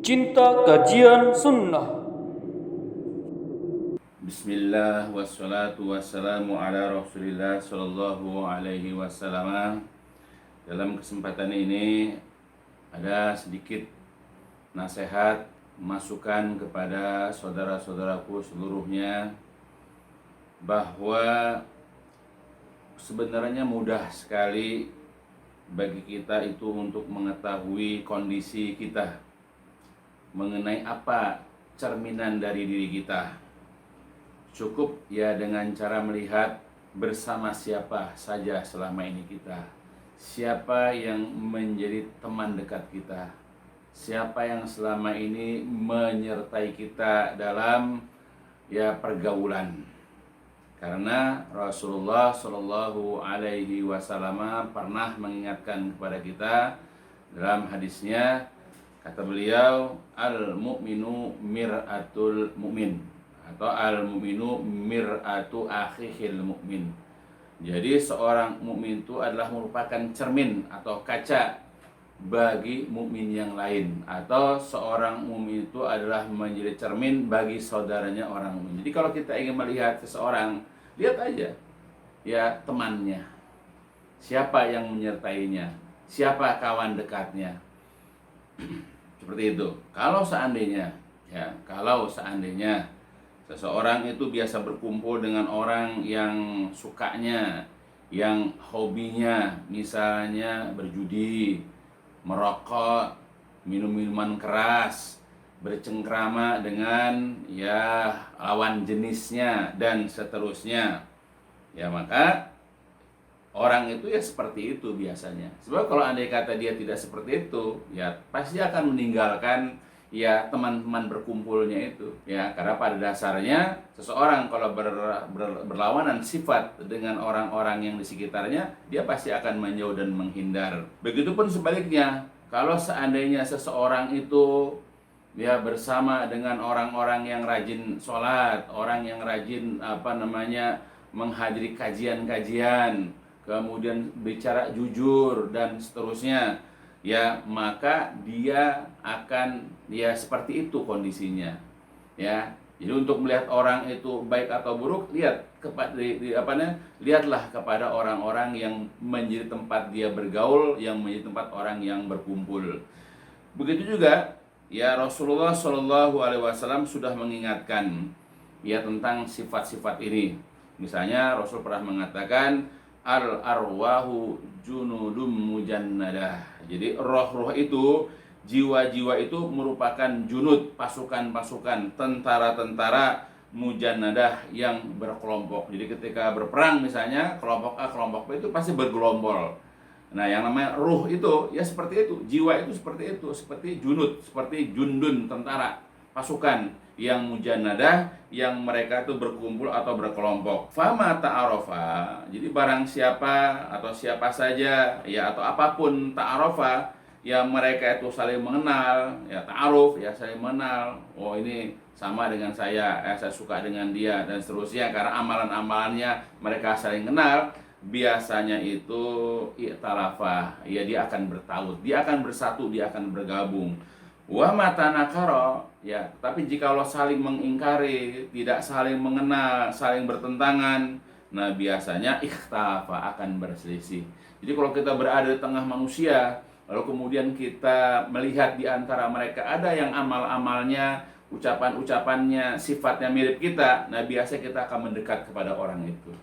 Cinta Kajian Sunnah. Bismillah wassalatu wassalamu ala Rasulillah sallallahu alaihi wasallam. Dalam kesempatan ini ada sedikit nasihat, masukan kepada saudara-saudaraku seluruhnya bahwa sebenarnya mudah sekali bagi kita itu untuk mengetahui kondisi kita, mengenai apa cerminan dari diri kita. Cukup ya dengan cara melihat bersama siapa saja selama ini kita, siapa yang menjadi teman dekat kita, siapa yang selama ini menyertai kita dalam pergaulan. Karena Rasulullah Shallallahu Alaihi Wasallam pernah mengingatkan kepada kita dalam hadisnya, kata beliau, al-mu'minu mir'atul mu'min, atau al-mu'minu mir'atu akhihil mu'min. Jadi seorang mukmin itu adalah merupakan cermin atau kaca bagi mukmin yang lain, atau seorang mukmin itu adalah menjadi cermin bagi saudaranya orang mukmin. Jadi kalau kita ingin melihat seseorang, lihat aja ya temannya, siapa yang menyertainya, siapa kawan dekatnya. Seperti itu. Kalau seandainya seseorang itu biasa berkumpul dengan orang yang sukanya, yang hobinya misalnya berjudi, merokok, minum minuman keras, bercengkrama dengan lawan jenisnya dan seterusnya, maka orang itu seperti itu biasanya. Sebab kalau andai kata dia tidak seperti itu, pasti akan meninggalkan teman-teman berkumpulnya itu. Karena pada dasarnya seseorang kalau berlawanan sifat dengan orang-orang yang di sekitarnya, dia pasti akan menjauh dan menghindar. Begitupun sebaliknya, kalau seandainya seseorang itu bersama dengan orang-orang yang rajin sholat, orang yang rajin menghadiri kajian-kajian, kemudian bicara jujur dan seterusnya, maka dia akan seperti itu kondisinya. Jadi untuk melihat orang itu baik atau buruk, lihatlah kepada orang-orang yang menjadi tempat dia bergaul, yang menjadi tempat orang yang berkumpul. Begitu juga Rasulullah Shallallahu Alaihi Wasallam sudah mengingatkan tentang sifat-sifat ini. Misalnya Rasul pernah mengatakan, al arwahu junudum mujannadah. Jadi roh-roh itu, jiwa-jiwa itu merupakan junud, pasukan-pasukan, tentara-tentara mujannadah yang berkelompok. Jadi ketika berperang misalnya, kelompok A, kelompok B itu pasti bergelombol. Nah, yang namanya ruh itu seperti itu, jiwa itu seperti itu, seperti junud, seperti jundun, tentara, pasukan yang mujannadah, yang mereka itu berkumpul atau berkelompok. Fama ta'arofa, jadi barang siapa atau siapa saja atau apapun ta'arofa, mereka itu saling mengenal, ta'aruf, saling mengenal. Oh, ini sama dengan saya suka dengan dia dan seterusnya, karena amalan-amalannya mereka saling kenal. Biasanya itu i'talafa, dia akan bertaut, dia akan bersatu, dia akan bergabung. Wa matanakaro, tapi jika Allah saling mengingkari, tidak saling mengenal, saling bertentangan, nah biasanya ikhtalafa, akan berselisih. Jadi kalau kita berada di tengah manusia, lalu kemudian kita melihat di antara mereka ada yang amal-amalnya, ucapan-ucapannya, sifatnya mirip kita, nah biasa kita akan mendekat kepada orang itu.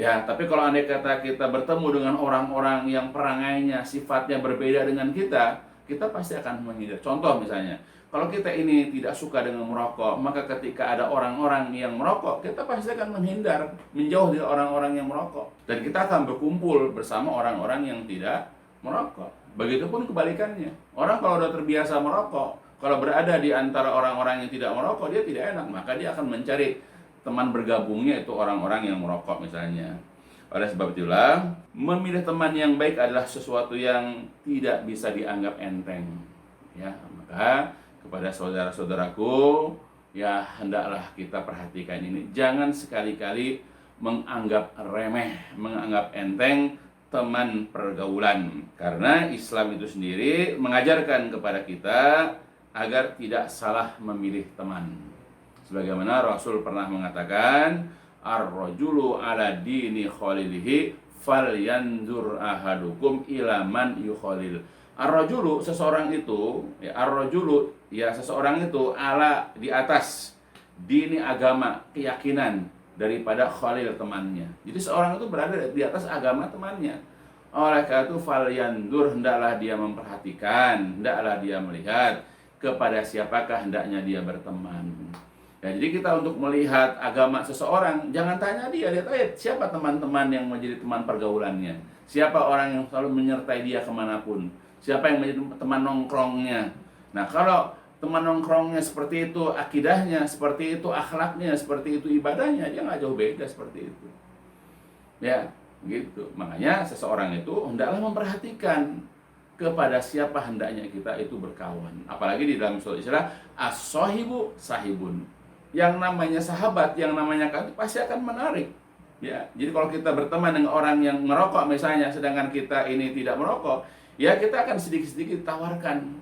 Tapi kalau andai kata kita bertemu dengan orang-orang yang perangainya, sifatnya berbeda dengan kita pasti akan menghindar. Contoh misalnya, kalau kita ini tidak suka dengan merokok, maka ketika ada orang-orang yang merokok, kita pasti akan menghindar, menjauh dari orang-orang yang merokok. Dan kita akan berkumpul bersama orang-orang yang tidak merokok. Begitupun kebalikannya. Orang kalau sudah terbiasa merokok, kalau berada di antara orang-orang yang tidak merokok, dia tidak enak, maka dia akan mencari teman bergabungnya itu orang-orang yang merokok misalnya. Oleh sebab itulah, memilih teman yang baik adalah sesuatu yang tidak bisa dianggap enteng. Maka kepada saudara-saudaraku, hendaklah kita perhatikan ini. Jangan sekali-kali menganggap remeh, menganggap enteng teman pergaulan. Karena Islam itu sendiri mengajarkan kepada kita agar tidak salah memilih teman. Sebagaimana Rasul pernah mengatakan, ar-rajulu ala dini khalilihi falyanzur ahadukum ila man yukhalil. Ar-rajulu seseorang itu, ya ar-rajulu ya seseorang itu ala di atas dini agama, keyakinan daripada khalil temannya. Jadi seorang itu berada di atas agama temannya. Oleh karena itu falyanzur, hendaklah dia memperhatikan, hendaklah dia melihat kepada siapakah hendaknya dia berteman. Ya, jadi kita untuk melihat agama seseorang, jangan tanya dia, lihat aja siapa teman-teman yang menjadi teman pergaulannya, siapa orang yang selalu menyertai dia kemanapun, siapa yang menjadi teman nongkrongnya. Nah, kalau teman nongkrongnya seperti itu, akidahnya seperti itu, akhlaknya seperti itu, ibadahnya, dia nggak jauh beda seperti itu. Ya, gitu. Makanya seseorang itu hendaklah memperhatikan kepada siapa hendaknya kita itu berkawan. Apalagi di dalam surat istilah as-sahibu sahibun. Yang namanya sahabat, yang namanya kawan pasti akan menarik. Ya, jadi kalau kita berteman dengan orang yang merokok misalnya, sedangkan kita ini tidak merokok, ya kita akan sedikit-sedikit tawarkan.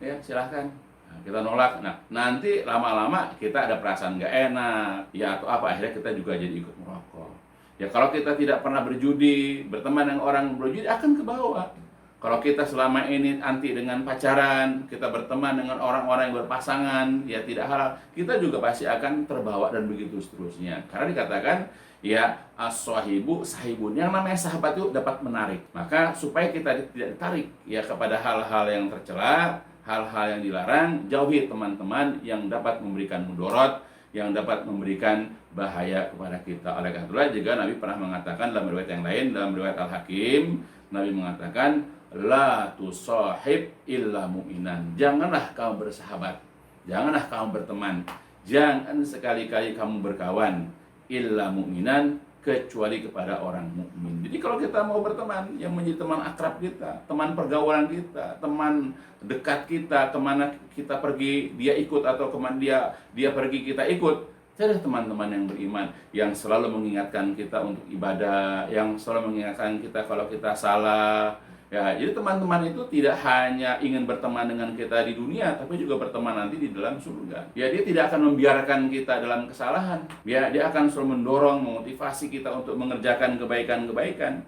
Ya, silahkan. Nah, kita nolak. Nah, nanti lama-lama kita ada perasaan nggak enak, ya atau apa, akhirnya kita juga jadi ikut merokok. Ya kalau kita tidak pernah berjudi, berteman dengan orang berjudi akan ke bawah. Kalau kita selama ini anti dengan pacaran, kita berteman dengan orang-orang yang berpasangan, ya tidak halal, kita juga pasti akan terbawa dan begitu seterusnya. Karena dikatakan, ya as-sahibu sahibun, yang namanya sahabat itu dapat menarik. Maka supaya kita tidak ditarik ya kepada hal-hal yang tercela, hal-hal yang dilarang, jauhi teman-teman yang dapat memberikan mudorot, yang dapat memberikan bahaya kepada kita. Oleh karena itulah juga Nabi pernah mengatakan dalam riwayat yang lain, dalam riwayat Al-Hakim, Nabi mengatakan, la tusahib illa mu'minan. Janganlah kamu bersahabat, janganlah kamu berteman, jangan sekali-kali kamu berkawan illa mu'minan, kecuali kepada orang mukmin. Jadi kalau kita mau berteman, yang menjadi teman akrab kita, teman pergaulan kita, teman dekat kita, kemana kita pergi dia ikut, atau kemana dia pergi kita ikut, cari teman-teman yang beriman, yang selalu mengingatkan kita untuk ibadah, yang selalu mengingatkan kita kalau kita salah. Ya, jadi teman-teman itu tidak hanya ingin berteman dengan kita di dunia, tapi juga berteman nanti di dalam surga. Ya, dia tidak akan membiarkan kita dalam kesalahan. Ya, dia akan selalu mendorong, memotivasi kita untuk mengerjakan kebaikan-kebaikan.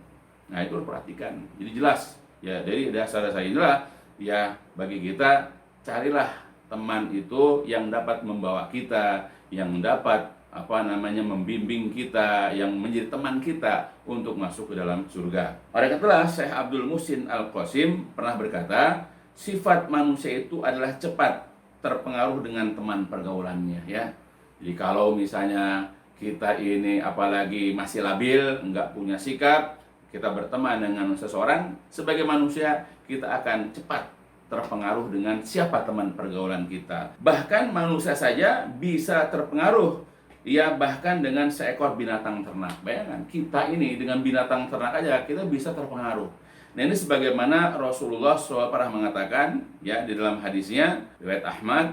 Nah, itu perhatikan. Jadi jelas. Ya, dari dasar-dasar inilah, ya bagi kita carilah teman itu yang dapat membawa kita, yang dapat membimbing kita, yang menjadi teman kita untuk masuk ke dalam surga. Oleh karena Syekh Abdul Muhsin Al-Qasim pernah berkata, sifat manusia itu adalah cepat terpengaruh dengan teman pergaulannya, ya. Jadi kalau misalnya kita ini apalagi masih labil, enggak punya sikap, kita berteman dengan seseorang, sebagai manusia kita akan cepat terpengaruh dengan siapa teman pergaulan kita. Bahkan manusia saja bisa terpengaruh, ya bahkan dengan seekor binatang ternak. Bayangkan, kita ini dengan binatang ternak aja kita bisa terpengaruh. Nah, ini sebagaimana Rasulullah SAW pernah mengatakan, ya di dalam hadisnya riwayat Ahmad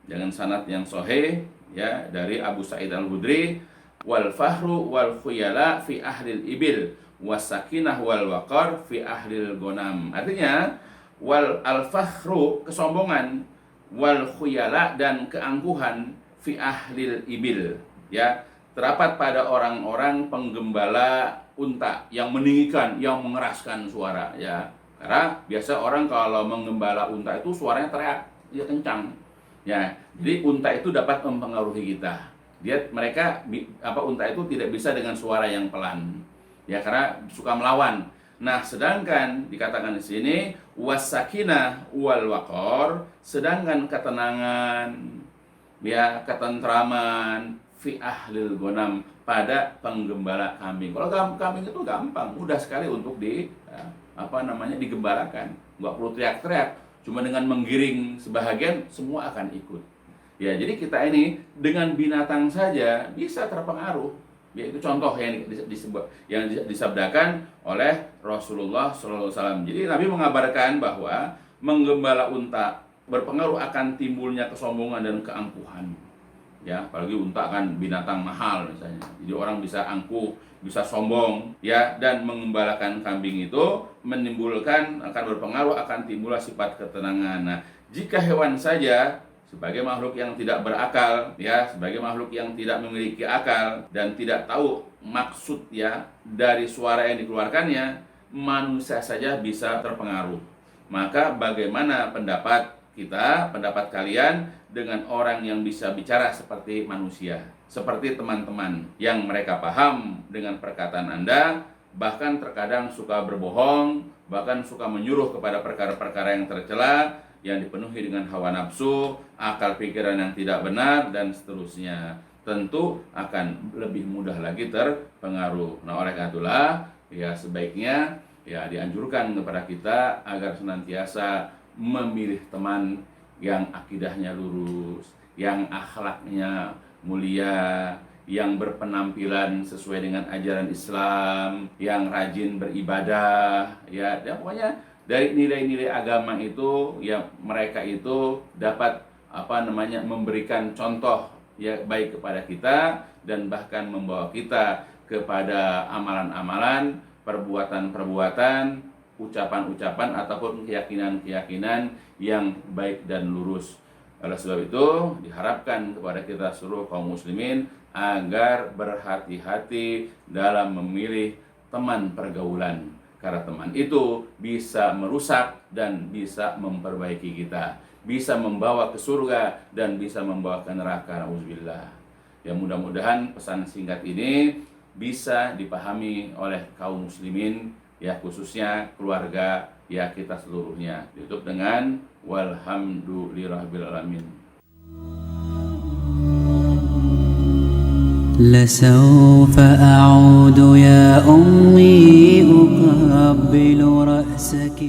dengan sanad yang sahih, ya dari Abu Sa'id Al-Khudri, wal fahru wal khuyala fi ahlil ibil wasakinah wal waqar fi ahlil gonam. Artinya wal al-fahru kesombongan, wal khuyala dan keangkuhan, fi ahlil ibil, ya terdapat pada orang-orang penggembala unta yang meninggikan, yang mengeraskan suara, ya. Karena biasa orang kalau menggembala unta itu suaranya teriak, ya kencang. Ya, jadi unta itu dapat mempengaruhi kita. Unta itu tidak bisa dengan suara yang pelan. Ya, karena suka melawan. Nah, sedangkan dikatakan di sini wasakinah wal waqar, sedangkan ketenangan, ya ketentraman, fi ahlil gonam, pada penggembala kambing. Kalau kambing itu gampang, mudah sekali untuk digembalakan, nggak perlu teriak-teriak, cuma dengan menggiring sebahagian semua akan ikut. Ya, jadi kita ini dengan binatang saja bisa terpengaruh. Ya, itu contoh yang disabdakan oleh Rasulullah SAW. Jadi Nabi mengabarkan bahwa menggembala unta berpengaruh akan timbulnya kesombongan dan keangkuhan. ya, apalagi unta kan binatang mahal misalnya. Jadi orang bisa angkuh, bisa sombong, ya, dan mengembalakan kambing itu menimbulkan, akan berpengaruh, akan timbullah sifat ketenangan. Nah, jika hewan saja sebagai makhluk yang tidak berakal, ya, sebagai makhluk yang tidak memiliki akal dan tidak tahu maksud, ya, dari suara yang dikeluarkannya, manusia saja bisa terpengaruh. Maka bagaimana pendapat kita, pendapat kalian dengan orang yang bisa bicara seperti manusia, seperti teman-teman yang mereka paham dengan perkataan Anda, bahkan terkadang suka berbohong, bahkan suka menyuruh kepada perkara-perkara yang tercela, yang dipenuhi dengan hawa nafsu, akal pikiran yang tidak benar, dan seterusnya. Tentu akan lebih mudah lagi terpengaruh. Nah, oleh karena itulah, ya, sebaiknya, ya, dianjurkan kepada kita agar senantiasa memilih teman yang akidahnya lurus, yang akhlaknya mulia, yang berpenampilan sesuai dengan ajaran Islam, yang rajin beribadah, ya, dan pokoknya dari nilai-nilai agama itu, ya, mereka itu dapat memberikan contoh, ya, baik kepada kita dan bahkan membawa kita kepada amalan-amalan, perbuatan-perbuatan, ucapan-ucapan ataupun keyakinan-keyakinan yang baik dan lurus. Oleh sebab itu diharapkan kepada kita seluruh kaum muslimin agar berhati-hati dalam memilih teman pergaulan. Karena teman itu bisa merusak dan bisa memperbaiki kita, bisa membawa ke surga dan bisa membawa ke neraka. Nauzubillah. Ya, mudah-mudahan pesan singkat ini bisa dipahami oleh kaum muslimin, ya, khususnya keluarga, ya, kita seluruhnya. Ditutup dengan walhamdulillahirabbil alamin. لسوف أعود يا أمي أقبل رأسك